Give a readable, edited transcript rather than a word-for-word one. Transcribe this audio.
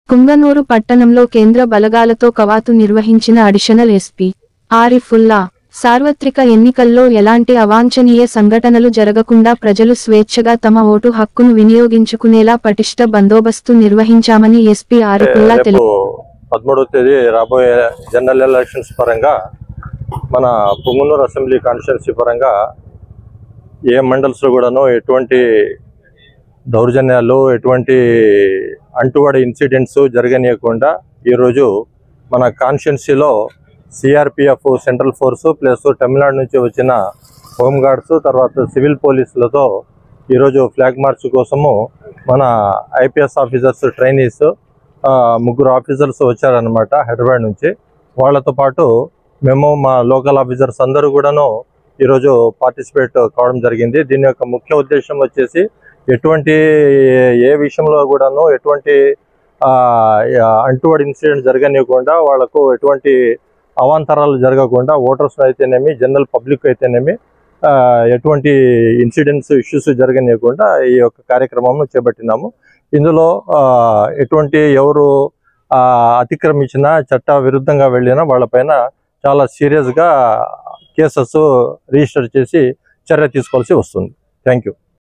పుంగనూరు పట్టణంలో కేంద్ర బలగాలతో కవాతు నిర్వహించిన అడిషనల్ ఎస్పీ ఆరిఫుల్లా సార్వత్రిక ఎన్నికల్లో ఎలాంటి అవాంఛనీయ సంఘటనలు జరగకుండా ప్రజలు స్వేచ్ఛగా తమ ఓటు హక్కును వినియోగించుకునేలా పటిష్ట బందోబస్తు నిర్వహించామని ఎస్పీ ఆరిఫుల్లా తెలిపారు. 13వ తేదీ రాబోయే జనరల్ ఎలక్షన్స్ పరంగా మన పుంగనూరు అసెంబ్లీ కాన్స్టిట్యున్సీ పరంగా ఏ మండల్స్ లో కూడాను ఎటువంటి దౌర్జన్యాలు ఎటువంటి అంటువాడి ఇన్సిడెంట్స్ జరగనీయకుండా ఈరోజు మన కాన్స్టిట్యున్సీలో CRPF central force plus Tamil Nadu నుంచి వచ్చిన హోంగార్డ్స్ తర్వాత సివిల్ పోలీసులతో ఈరోజు ఫ్లాగ్ మార్చ్ కోసము మన ఐపీఎస్ ఆఫీసర్స్ ట్రైనీస్ 3 ఆఫీసర్స్ వచ్చారనమాట హైదరాబాద్ నుంచి. వాళ్ళతో పాటు మేము మా లోకల్ ఆఫీసర్స్ అందరూ కూడాను ఈరోజు పార్టిసిపేట్ కావడం జరిగింది. దీని యొక్క ముఖ్య ఉద్దేశం వచ్చేసి ఎటువంటి ఏ విషయంలో కూడాను ఎటువంటి అంటువాడి ఇన్సిడెంట్ జరగనివ్వకుండా వాళ్లకు ఎటువంటి అవాంతరాలు జరగకుండా ఓటర్స్ అయితేనేమి జనరల్ పబ్లిక్ అయితేనేమి ఎటువంటి ఇన్సిడెంట్స్ ఇష్యూస్ జరగనివ్వకుండా ఈ యొక్క కార్యక్రమం చేపట్టినాము. ఇందులో ఎటువంటి ఎవరు అతిక్రమించినా చట్ట విరుద్ధంగా వెళ్ళినా వాళ్ళపైన చాలా సీరియస్గా కేసెస్ రిజిస్టర్ చేసి చర్య తీసుకోవాల్సి వస్తుంది. Thank you.